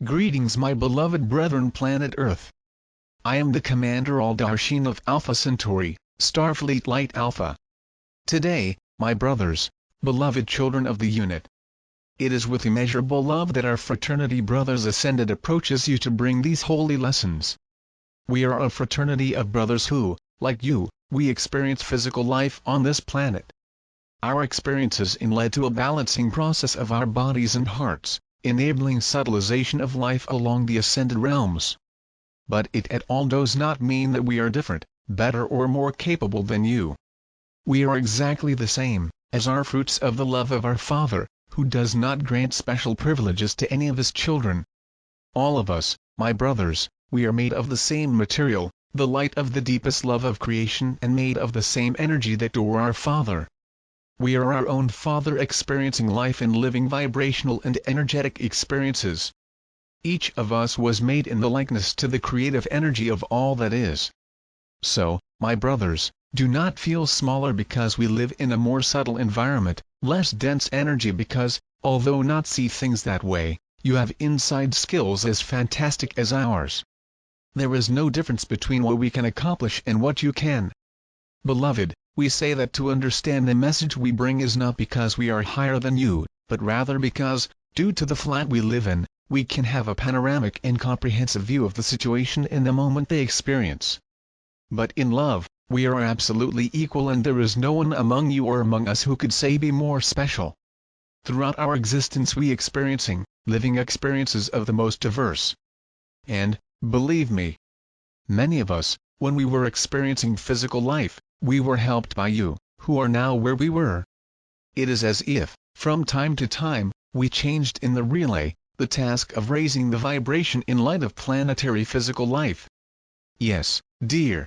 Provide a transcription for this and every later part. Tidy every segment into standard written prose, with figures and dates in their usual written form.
Greetings my beloved brethren planet Earth. I am the Commander Aldarshin of Alpha Centauri, Starfleet Light Alpha. Today, my brothers, beloved children of the unit, it is with immeasurable love that our fraternity Brothers Ascended approaches you to bring these holy lessons. We are a fraternity of brothers who, like you, we experience physical life on this planet. Our experiences led to a balancing process of our bodies and hearts, enabling subtilization of life along the ascended realms. But it at all does not mean that we are different, better or more capable than you. We are exactly the same, as are fruits of the love of our Father, who does not grant special privileges to any of his children. All of us, my brothers, we are made of the same material, the light of the deepest love of creation, and made of the same energy that are our Father. We are our own Father experiencing life and living vibrational and energetic experiences. Each of us was made in the likeness to the creative energy of all that is. So, my brothers, do not feel smaller because we live in a more subtle environment, less dense energy because, although not see things that way, you have inside skills as fantastic as ours. There is no difference between what we can accomplish and what you can. Beloved, we say that to understand the message we bring is not because we are higher than you, but rather because, due to the flat we live in, we can have a panoramic and comprehensive view of the situation in the moment they experience. But in love, we are absolutely equal and there is no one among you or among us who could say be more special. Throughout our existence we experiencing, living experiences of the most diverse. And, believe me, many of us, when we were experiencing physical life, we were helped by you, who are now where we were. It is as if, from time to time, we changed in the relay, the task of raising the vibration in light of planetary physical life. Yes, dear.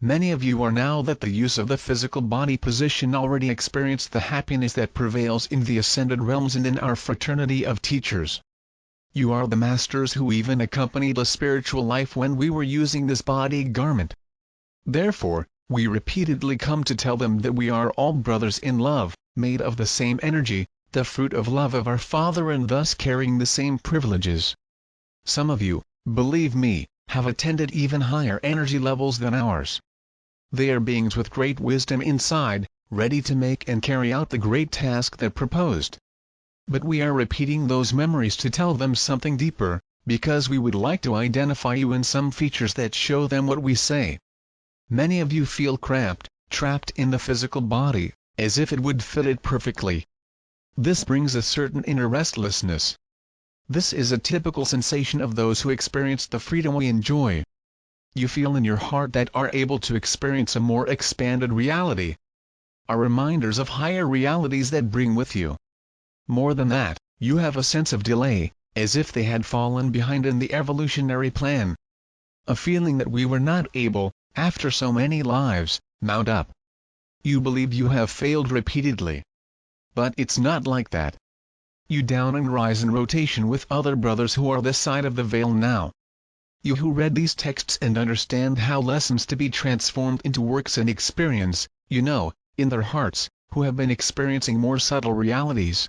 Many of you are now that the use of the physical body position already experienced the happiness that prevails in the ascended realms and in our fraternity of teachers. You are the masters who even accompanied a spiritual life when we were using this body garment. Therefore, we repeatedly come to tell them that we are all brothers in love, made of the same energy, the fruit of love of our Father and thus carrying the same privileges. Some of you, believe me, have attended even higher energy levels than ours. They are beings with great wisdom inside, ready to make and carry out the great task that proposed. But we are repeating those memories to tell them something deeper, because we would like to identify you in some features that show them what we say. Many of you feel cramped, trapped in the physical body, as if it would fit it perfectly. This brings a certain inner restlessness. This is a typical sensation of those who experience the freedom we enjoy. You feel in your heart that are able to experience a more expanded reality. Are reminders of higher realities that bring with you. More than that, you have a sense of delay, as if they had fallen behind in the evolutionary plan. A feeling that we were not able, after so many lives, mount up. You believe you have failed repeatedly. But it's not like that. You down and rise in rotation with other brothers who are this side of the veil now. You who read these texts and understand how lessons to be transformed into works and experience, you know, in their hearts, who have been experiencing more subtle realities.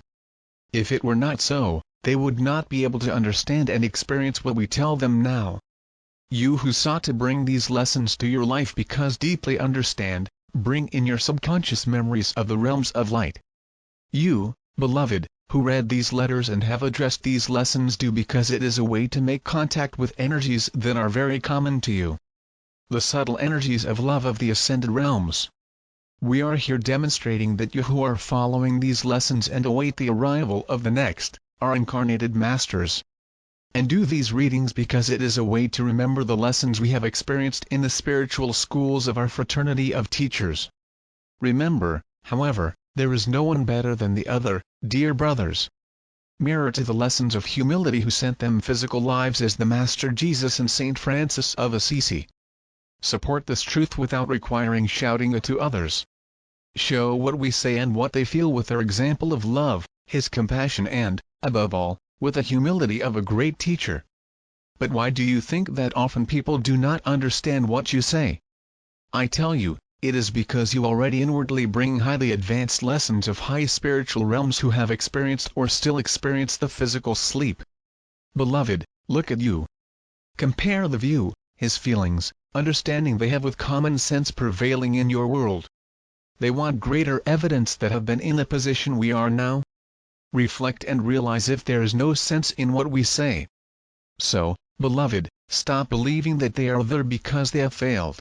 If it were not so, they would not be able to understand and experience what we tell them now. You who sought to bring these lessons to your life because deeply understand, bring in your subconscious memories of the realms of light. You, beloved, who read these letters and have addressed these lessons do because it is a way to make contact with energies that are very common to you. The subtle energies of love of the ascended realms. We are here demonstrating that you who are following these lessons and await the arrival of the next, are incarnated masters. And do these readings because it is a way to remember the lessons we have experienced in the spiritual schools of our fraternity of teachers. Remember, however, there is no one better than the other, dear brothers. Mirror to the lessons of humility who sent them physical lives as the Master Jesus and Saint Francis of Assisi. Support this truth without requiring shouting it to others. Show what we say and what they feel with their example of love, his compassion and, above all, with the humility of a great teacher. But why do you think that often people do not understand what you say? I tell you, it is because you already inwardly bring highly advanced lessons of high spiritual realms who have experienced or still experience the physical sleep. Beloved, look at you. Compare the view, his feelings, understanding they have with common sense prevailing in your world. They want greater evidence that have been in the position we are now. Reflect and realize if there is no sense in what we say. So, beloved, stop believing that they are there because they have failed.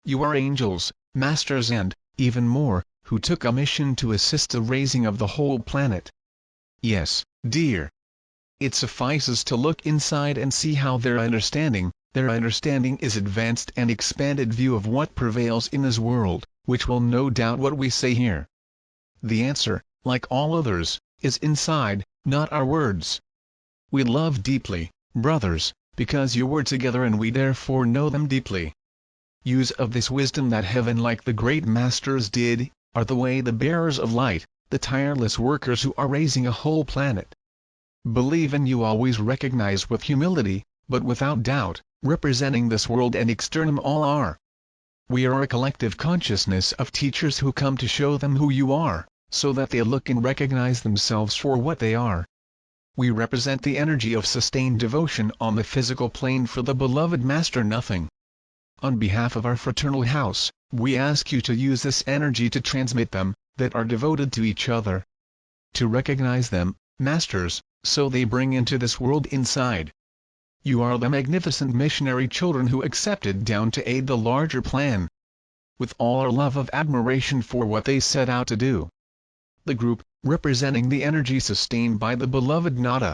You are angels, masters and, even more, who took a mission to assist the raising of the whole planet. Yes, dear. It suffices to look inside and see how their understanding is advanced and expanded view of what prevails in this world, which will no doubt what we say here. The answer, like all others, is inside, not our words. We love deeply, brothers, because you were together and we therefore know them deeply. Use of this wisdom that heaven like the great masters did, are the way the bearers of light, the tireless workers who are raising a whole planet. Believe and you always recognize with humility, but without doubt, representing this world and externum all are. We are a collective consciousness of teachers who come to show them who you are, so that they look and recognize themselves for what they are. We represent the energy of sustained devotion on the physical plane for the beloved Master Nothing. On behalf of our fraternal house, we ask you to use this energy to transmit them, that are devoted to each other. To recognize them, Masters, so they bring into this world inside. You are the magnificent missionary children who accepted down to aid the larger plan. With all our love of admiration for what they set out to do. The group, representing the energy sustained by the beloved Nada,